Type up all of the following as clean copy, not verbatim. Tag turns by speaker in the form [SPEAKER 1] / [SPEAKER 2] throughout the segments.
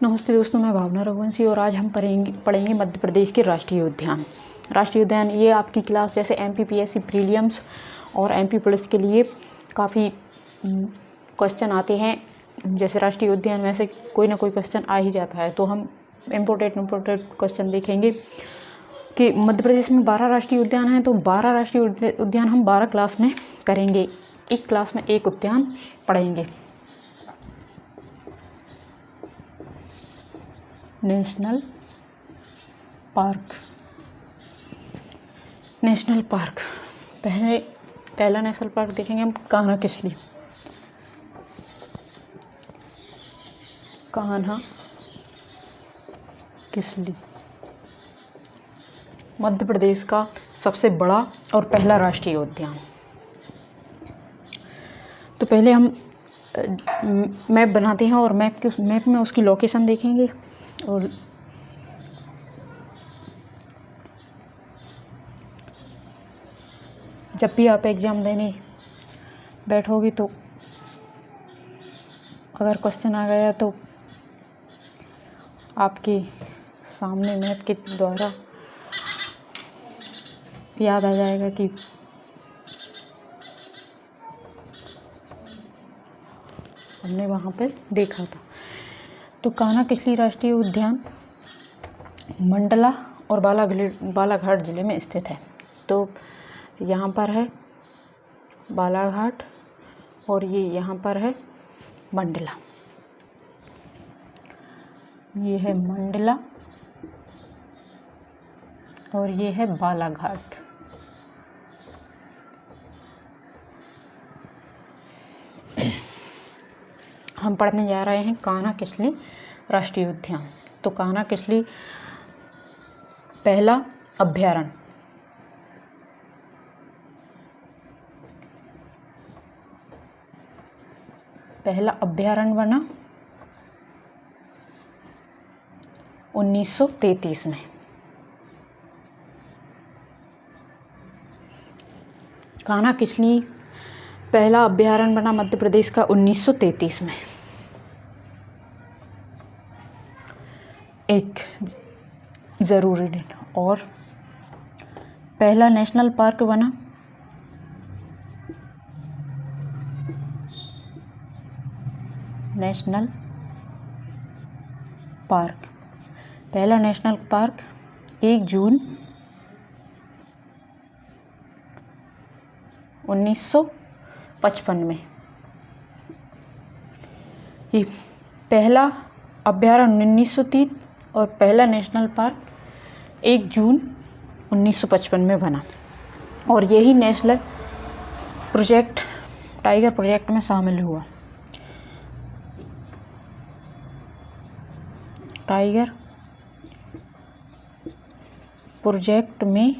[SPEAKER 1] नमस्ते दोस्तों, मैं भावना रघुवंशी और आज हम पढ़ेंगे मध्य प्रदेश के राष्ट्रीय उद्यान। राष्ट्रीय उद्यान ये आपकी क्लास जैसे MPPSC प्रीलिम्स और MP पुलिस के लिए काफ़ी क्वेश्चन आते हैं। जैसे राष्ट्रीय उद्यान में से कोई ना कोई क्वेश्चन आ ही जाता है, तो हम इम्पोर्टेंट क्वेश्चन देखेंगे कि मध्य प्रदेश में 12 राष्ट्रीय उद्यान हैं। तो 12 राष्ट्रीय उद्यान हम 12 क्लास में करेंगे। एक क्लास में एक उद्यान पढ़ेंगे। नेशनल पार्क पहला नेशनल पार्क देखेंगे हम कान्हा किसली मध्य प्रदेश का सबसे बड़ा और पहला राष्ट्रीय उद्यान। तो पहले हम मैप बनाते हैं और मैप में उसकी लोकेशन देखेंगे। और जब भी आप एग्ज़ाम देने बैठोगे तो अगर क्वेश्चन आ गया तो आपके सामने मैप के द्वारा याद आ जाएगा कि हमने वहाँ पर देखा था। तो कान्हा किसली राष्ट्रीय उद्यान मंडला और बालाघाट ज़िले में स्थित है। तो यहाँ पर है बालाघाट और ये यहाँ पर है मंडला। ये है मंडला और ये है बालाघाट। हम पढ़ने जा रहे हैं कान्हा किसली राष्ट्रीय उद्यान। तो कान्हा किसली पहला अभयारण्य बना 1933 में। कान्हा किसली पहला अभयारण्य बना मध्य प्रदेश का 1933 में। एक ज़रूरी डेट। और पहला नेशनल पार्क बना पहला नेशनल पार्क 1 जून 1955 में। ये पहला अभयारण्य 1930 और पहला नेशनल पार्क 1 जून 1955 में बना। और यही नेशनल प्रोजेक्ट टाइगर प्रोजेक्ट में शामिल हुआ। टाइगर प्रोजेक्ट में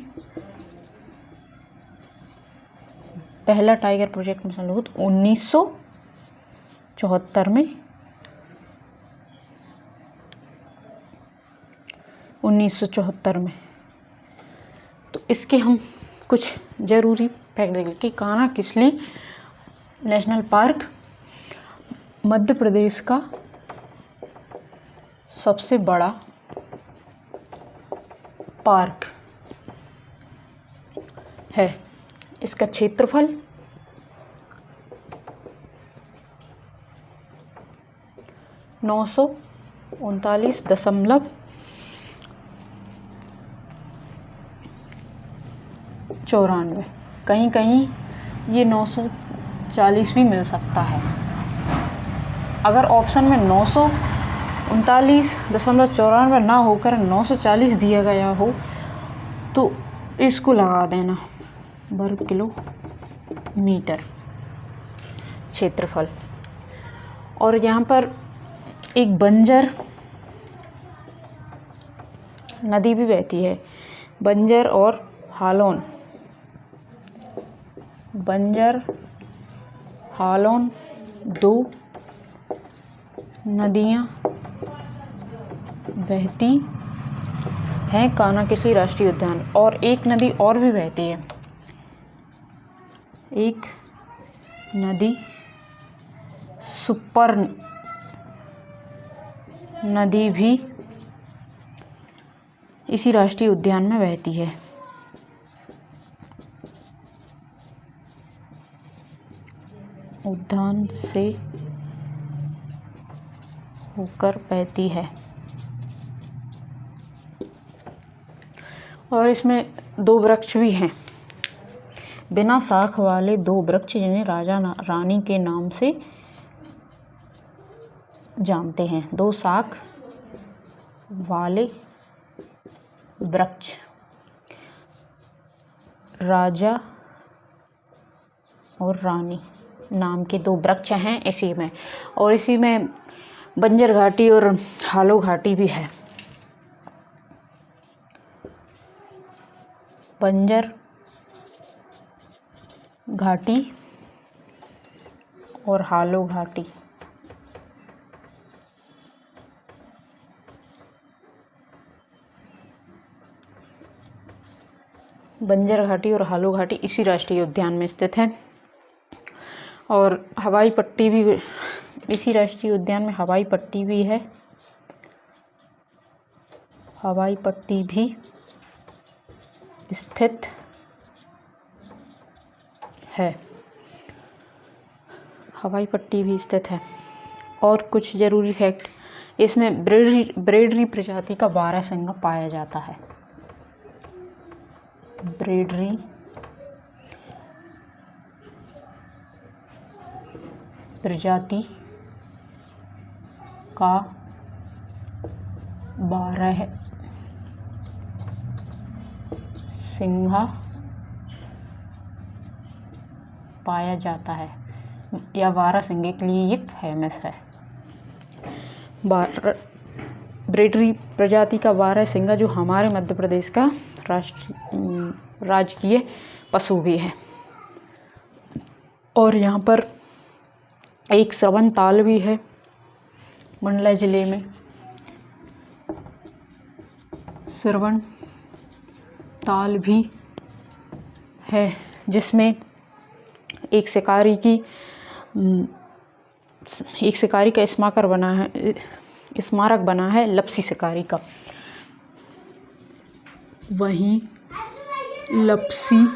[SPEAKER 1] पहला टाइगर प्रोजेक्ट में शामिल हुआ 1974 में। 1974 में। तो इसके हम कुछ ज़रूरी फैक्ट देखें कि कान्हा किसली नेशनल पार्क मध्य प्रदेश का सबसे बड़ा पार्क है। इसका क्षेत्रफल 939.94। कहीं कहीं ये 940 भी मिल सकता है। अगर ऑप्शन में 939.94 ना होकर 940 दिया गया हो तो इसको लगा देना वर्ग किलोमीटर क्षेत्रफल। और यहाँ पर एक बंजर नदी भी बहती है। बंजर और हालोन 2 नदियाँ बहती हैं कान्हा किसली राष्ट्रीय उद्यान। और एक नदी और भी बहती है। एक नदी सुपर्ण नदी भी इसी राष्ट्रीय उद्यान में बहती है। उद्यान से होकर बहती है। और इसमें 2 वृक्ष भी हैं, बिना शाख वाले 2 वृक्ष, जिन्हें राजा रानी के नाम से जानते हैं। 2 शाख वाले वृक्ष, राजा और रानी नाम के 2 वृक्ष हैं इसी में। और इसी में बंजर घाटी और हालो घाटी भी है। बंजर घाटी और हालो घाटी। बंजर घाटी और हालो घाटी इसी राष्ट्रीय उद्यान में स्थित है। और हवाई पट्टी भी इसी राष्ट्रीय उद्यान में हवाई पट्टी भी है। हवाई पट्टी भी स्थित है। हवाई पट्टी भी स्थित है। और कुछ ज़रूरी फैक्ट, इसमें ब्रेडरी प्रजाति का बारहसिंगा पाया जाता है। ब्रेडरी प्रजाति का बारहसिंगा पाया जाता है, या बारहसिंगे के लिए ये फेमस है। ब्रेडरी प्रजाति का बारहसिंगा जो हमारे मध्य प्रदेश का राजकीय पशु भी है। और यहाँ पर एक श्रवण ताल भी है मंडला जिले में। श्रवण ताल भी है, जिसमें एक शिकारी का स्मारक बना है लपसी शिकारी का। वहीं लपसी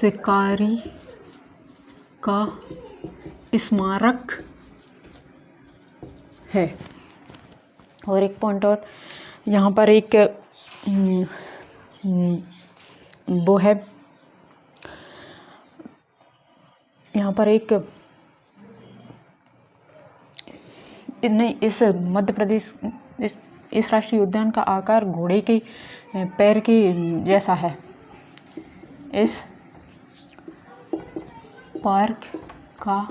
[SPEAKER 1] शिकारी का स्मारक है। और एक पॉइंट और, यहाँ पर एक वो है, यहाँ पर एक नहीं, इस मध्य प्रदेश इस राष्ट्रीय उद्यान का आकार घोड़े के पैर के जैसा है। इस पार्क का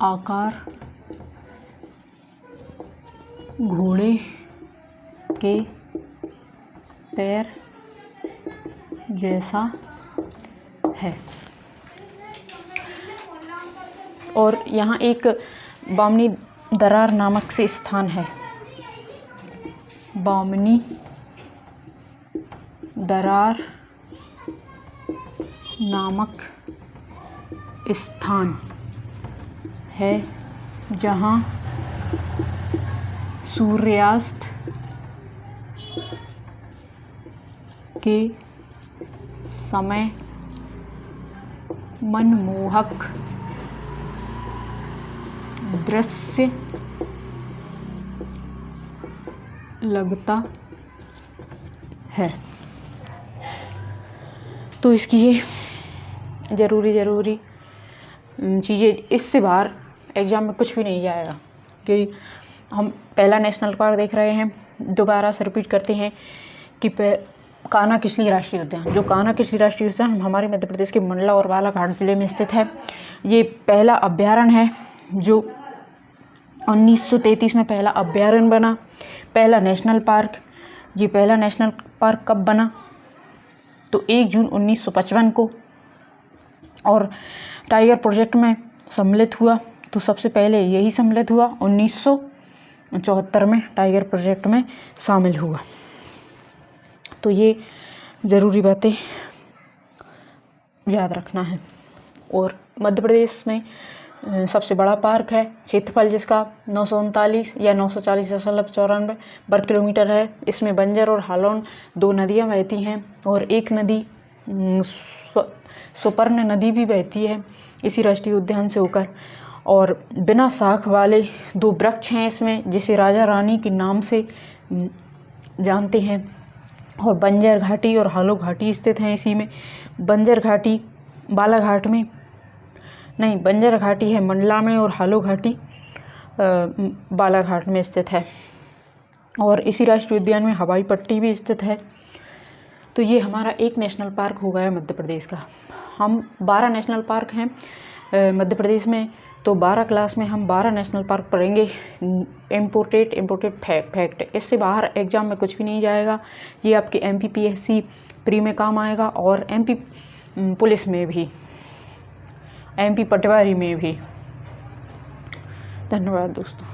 [SPEAKER 1] आकार घोड़े के पैर जैसा है। और यहाँ एक बामनी दरार नामक से स्थान है। बामनी दरार नामक स्थान है, जहाँ सूर्यास्त के समय मनमोहक दृश्य लगता है। तो इसकी ये ज़रूरी चीज़ें, इससे बाहर एग्ज़ाम में कुछ भी नहीं जाएगा, कि हम पहला नेशनल पार्क देख रहे हैं। दोबारा से रिपीट करते हैं कि कान्हा-किसली राष्ट्रीय उद्यान, जो कान्हा-किसली राष्ट्रीय उद्यान हमारे मध्य प्रदेश के मंडला और बालाघाट जिले में स्थित है। ये पहला अभ्यारण्य है, जो 1933 में पहला अभ्यारण्य बना। पहला नेशनल पार्क, ये पहला नेशनल पार्क कब बना, तो 1 जून 1955 को। और टाइगर प्रोजेक्ट में सम्मिलित हुआ, तो सबसे पहले यही सम्मिलित हुआ 1974 में टाइगर प्रोजेक्ट में शामिल हुआ। तो ये ज़रूरी बातें याद रखना है। और मध्य प्रदेश में सबसे बड़ा पार्क है। क्षेत्रफल जिसका 939 या 940.94 वर्ग किलोमीटर है। इसमें बंजर और हालोन 2 नदियाँ बहती हैं और एक नदी स्वर्ण नदी भी बहती है इसी राष्ट्रीय उद्यान से होकर। और बिना शाख वाले 2 वृक्ष हैं इसमें, जिसे राजा रानी के नाम से जानते हैं। और बंजर घाटी और हालो घाटी स्थित हैं इसी में। बंजर घाटी बालाघाट में नहीं, बंजर घाटी है मंडला में और हालो घाटी बालाघाट में स्थित है। और इसी राष्ट्रीय उद्यान में हवाई पट्टी भी स्थित है। तो ये हमारा एक नेशनल पार्क हो गया मध्य प्रदेश का। हम 12 नेशनल पार्क हैं मध्य प्रदेश में, तो 12 क्लास में हम 12 नेशनल पार्क पढ़ेंगे। इम्पोर्टेड फैक्ट, इससे बाहर एग्जाम में कुछ भी नहीं जाएगा। ये आपके MPPSC प्री में काम आएगा और MP पुलिस में भी, MP पटवारी में भी। धन्यवाद दोस्तों।